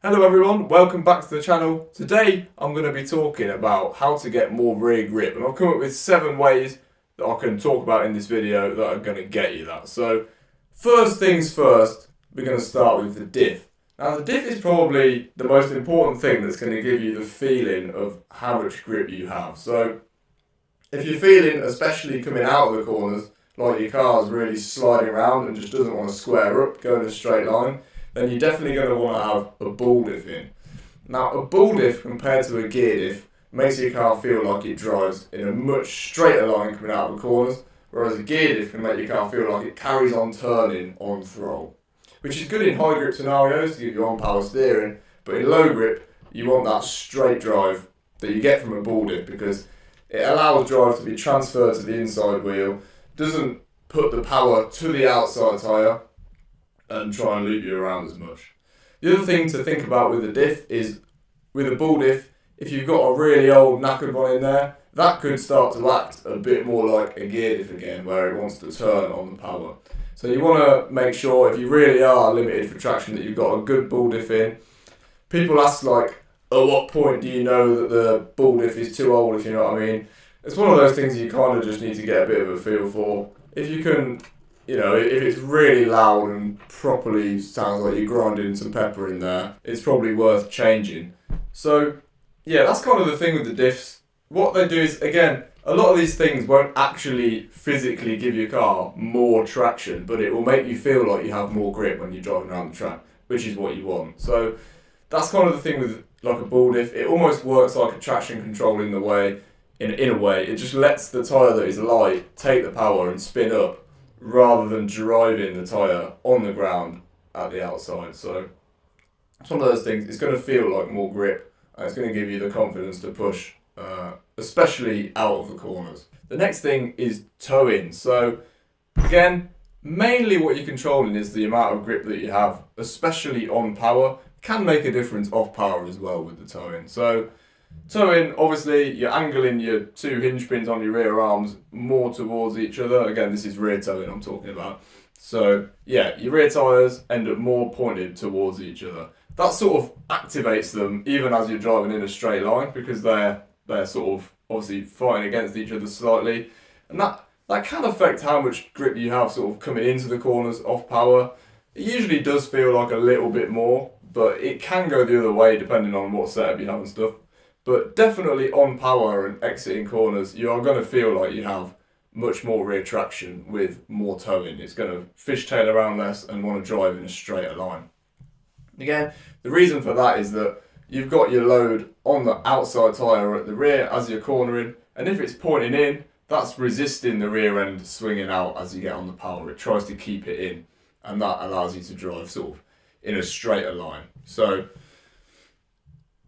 Hello everyone, welcome back to the channel. Today I'm going to be talking about how to get more rear grip, and I've come up with 7 ways that I can talk about in this video that are going to get you that. So first things first, we're going to start with the diff. Now the diff is probably the most important thing that's going to give you the feeling of how much grip you have. So if you're feeling, especially coming out of the corners, like your car's really sliding around and just doesn't want to square up, go in a straight line, then you're definitely going to want to have a ball diff in. Now, a ball diff compared to a gear diff makes your car feel like it drives in a much straighter line coming out of the corners, whereas a gear diff can make your car feel like it carries on turning on throttle, which is good in high grip scenarios to give you on power steering, but in low grip, you want that straight drive that you get from a ball diff because it allows drive to be transferred to the inside wheel, doesn't put the power to the outside tyre, and try and loop you around as much. The other thing to think about with the diff is, with a ball diff, if you've got a really old knackered one in there, that could start to act a bit more like a gear diff again, where it wants to turn on the power. So you want to make sure, if you really are limited for traction, that you've got a good ball diff in. People ask like, at what point do you know that the ball diff is too old, if you know what I mean? It's one of those things you kind of just need to get a bit of a feel for. If you can, if it's really loud and properly sounds like you're grinding some pepper in there, it's probably worth changing. So, yeah, that's kind of the thing with the diffs. What they do is, again, a lot of these things won't actually physically give your car more traction, but it will make you feel like you have more grip when you're driving around the track, which is what you want. So, that's kind of the thing with like a ball diff. It almost works like a traction control in a way. It just lets the tyre that is light take the power and spin up, rather than driving the tyre on the ground at the outside. So it's one of those things, it's going to feel like more grip, and it's going to give you the confidence to push, especially out of the corners. The next thing is toe in. So again, mainly what you're controlling is the amount of grip that you have, especially on power. Can make a difference off power as well with the toe in. So toe in, obviously, you're angling your 2 hinge pins on your rear arms more towards each other. Again, this is rear toe in I'm talking about. So, yeah, your rear tyres end up more pointed towards each other. That sort of activates them even as you're driving in a straight line, because they're sort of obviously fighting against each other slightly. And that can affect how much grip you have sort of coming into the corners off power. It usually does feel like a little bit more, but it can go the other way depending on what setup you have and stuff. But definitely on power and exiting corners, you are going to feel like you have much more rear traction with more toe in. It's going to fishtail around less and want to drive in a straighter line. Again, the reason for that is that you've got your load on the outside tyre at the rear as you're cornering, and if it's pointing in, that's resisting the rear end swinging out as you get on the power. It tries to keep it in, and that allows you to drive sort of in a straighter line. So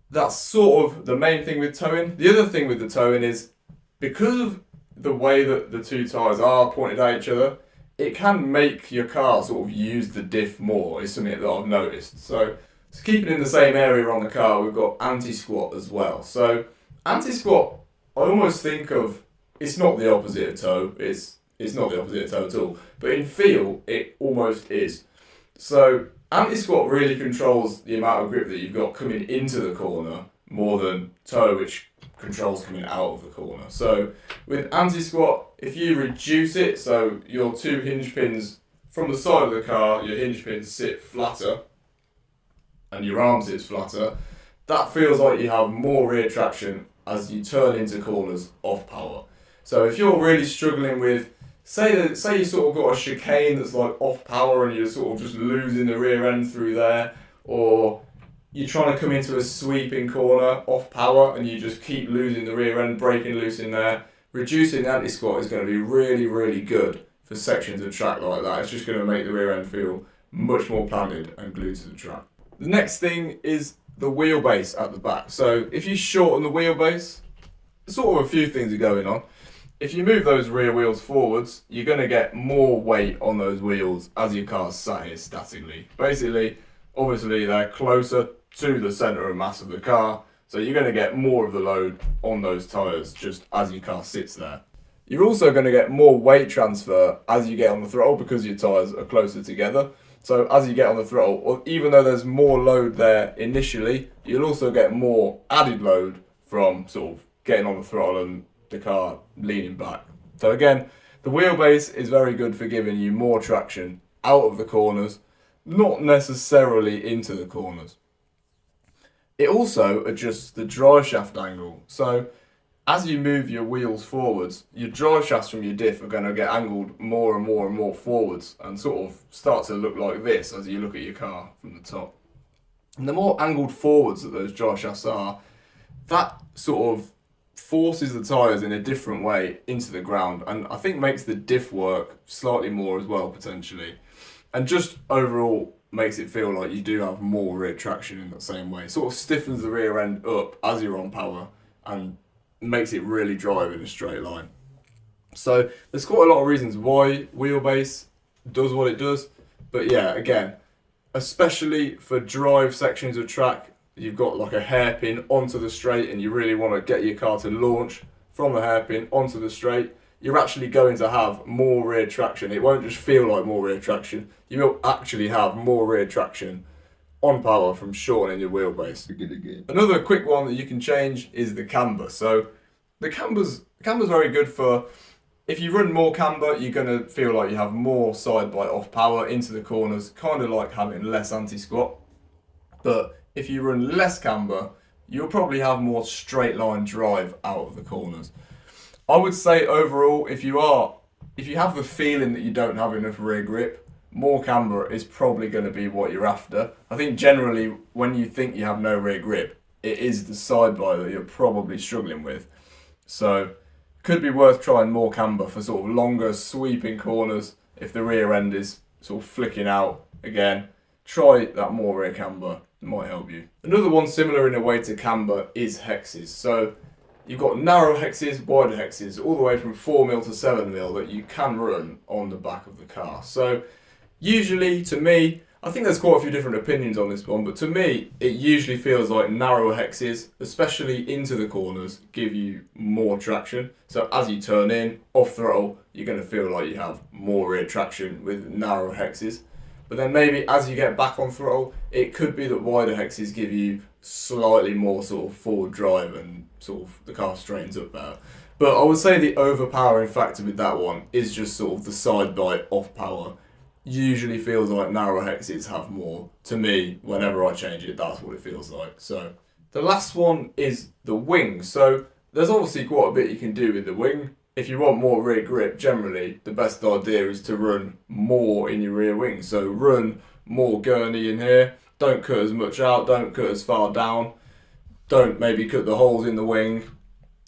that's sort of the main thing with toe in. The other thing with the toe in is, because of the way that the 2 tyres are pointed at each other, it can make your car sort of use the diff more, is something that I've noticed. So to keep it in the same area on the car, we've got anti-squat as well. So anti-squat, I almost think of, it's not the opposite of toe, it's not the opposite of toe at all, but in feel, it almost is. So anti-squat really controls the amount of grip that you've got coming into the corner more than toe, which controls coming out of the corner. So with anti-squat, if you reduce it, so your 2 hinge pins from the side of the car, your hinge pins sit flatter and your arm sits flatter, that feels like you have more rear traction as you turn into corners off power. So if you're really struggling with, say you sort of got a chicane that's like off power and you're sort of just losing the rear end through there, or you're trying to come into a sweeping corner off power and you just keep losing the rear end, breaking loose in there, reducing the anti-squat is going to be really, really good for sections of track like that. It's just going to make the rear end feel much more planted and glued to the track. The next thing is the wheelbase at the back. So if you shorten the wheelbase, sort of a few things are going on. If you move those rear wheels forwards, you're going to get more weight on those wheels as your car's sat here statically. Basically, obviously they're closer to the centre of mass of the car, so you're going to get more of the load on those tyres just as your car sits there. You're also going to get more weight transfer as you get on the throttle because your tyres are closer together. So as you get on the throttle, or even though there's more load there initially, you'll also get more added load from sort of getting on the throttle and the car leaning back. So again, the wheelbase is very good for giving you more traction out of the corners, not necessarily into the corners. It also adjusts the drive shaft angle. So as you move your wheels forwards, your drive shafts from your diff are going to get angled more and more and more forwards and sort of start to look like this as you look at your car from the top. And the more angled forwards that those drive shafts are, that sort of forces the tyres in a different way into the ground, and I think makes the diff work slightly more as well, potentially. And just overall makes it feel like you do have more rear traction in that same way. It sort of stiffens the rear end up as you're on power and makes it really drive in a straight line. So there's quite a lot of reasons why wheelbase does what it does. But yeah, again, especially for drive sections of track, you've got like a hairpin onto the straight and you really want to get your car to launch from the hairpin onto the straight, you're actually going to have more rear traction. It won't just feel like more rear traction, you will actually have more rear traction on power from shortening your wheelbase. Another quick one that you can change is the camber. So the camber's very good for, if you run more camber, you're going to feel like you have more side bite off power into the corners, kind of like having less anti-squat. But if you run less camber, you'll probably have more straight line drive out of the corners. I would say overall, if you have the feeling that you don't have enough rear grip, more camber is probably going to be what you're after. I think generally when you think you have no rear grip, it is the side bite that you're probably struggling with. So could be worth trying more camber for sort of longer sweeping corners. If the rear end is sort of flicking out, again, try that more rear camber. It might help you. Another one similar in a way to camber is hexes. So you've got narrow hexes, wide hexes, all the way from 4mm to 7mm that you can run on the back of the car. So usually, to me, I think there's quite a few different opinions on this one, but to me, it usually feels like narrow hexes, especially into the corners, give you more traction. So as you turn in, off throttle, you're going to feel like you have more rear traction with narrow hexes. But then maybe as you get back on throttle, it could be that wider hexes give you slightly more sort of forward drive and sort of the car straightens up better. But I would say the overpowering factor with that one is just sort of the side bite off power. Usually feels like narrow hexes have more. To me, whenever I change it, that's what it feels like. So the last one is the wing. So there's obviously quite a bit you can do with the wing. If you want more rear grip, generally the best idea is to run more in your rear wing. So run more gurney in here. Don't cut as much out, don't cut as far down. Don't maybe cut the holes in the wing.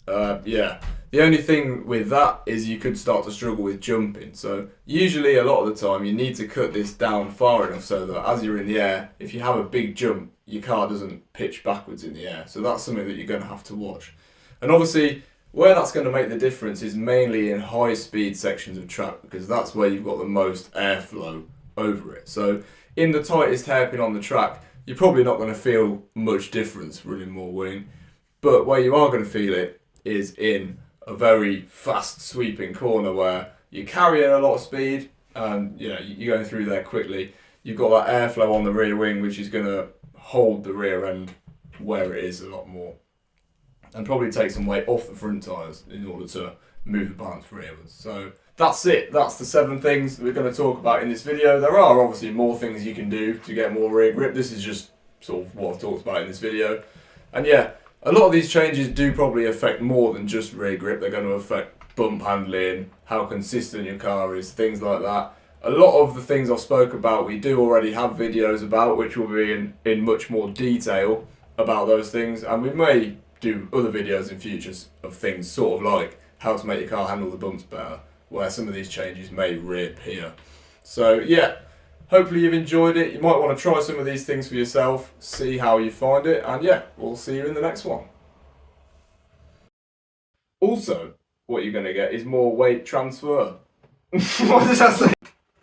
Yeah. The only thing with that is you could start to struggle with jumping. So usually a lot of the time you need to cut this down far enough so that as you're in the air, if you have a big jump, your car doesn't pitch backwards in the air. So that's something that you're going to have to watch. And obviously where that's going to make the difference is mainly in high speed sections of track, because that's where you've got the most airflow over it. So in the tightest hairpin on the track, you're probably not going to feel much difference running more wing. But where you are going to feel it is in a very fast sweeping corner where you're carrying a lot of speed and you're going through there quickly. You've got that airflow on the rear wing, which is going to hold the rear end where it is a lot more, and probably take some weight off the front tyres in order to move the balance rearwards. So that's it. That's the 7 things that we're going to talk about in this video. There are obviously more things you can do to get more rear grip. This is just sort of what I've talked about in this video. And yeah, a lot of these changes do probably affect more than just rear grip. They're going to affect bump handling, how consistent your car is, things like that. A lot of the things I spoke about, we do already have videos about, which will be in much more detail about those things. And we may do other videos in futures of things sort of like how to make your car handle the bumps better, where some of these changes may reappear. So yeah, hopefully you've enjoyed it. You might want to try some of these things for yourself, see how you find it, and yeah, we'll see you in the next one. Also, what you're going to get is more weight transfer. What does that say?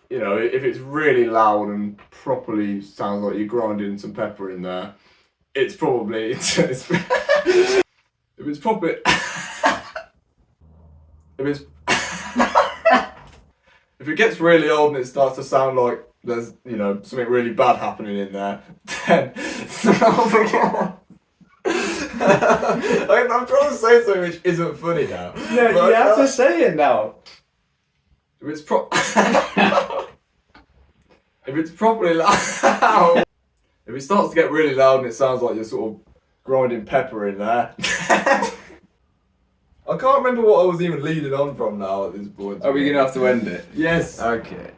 You know, if it's really loud and properly sounds like you're grinding some pepper in there, it's probably if it's proper if it gets really old and it starts to sound like there's, you know, something really bad happening in there, then I'm trying to say something which isn't funny now. No, But you have to say it now. If it's if it's properly loud, if it starts to get really loud and it sounds like you're sort of grinding pepper in there. I can't remember what I was even leading on from now at this point. Are we gonna have to end it? Yes. Okay.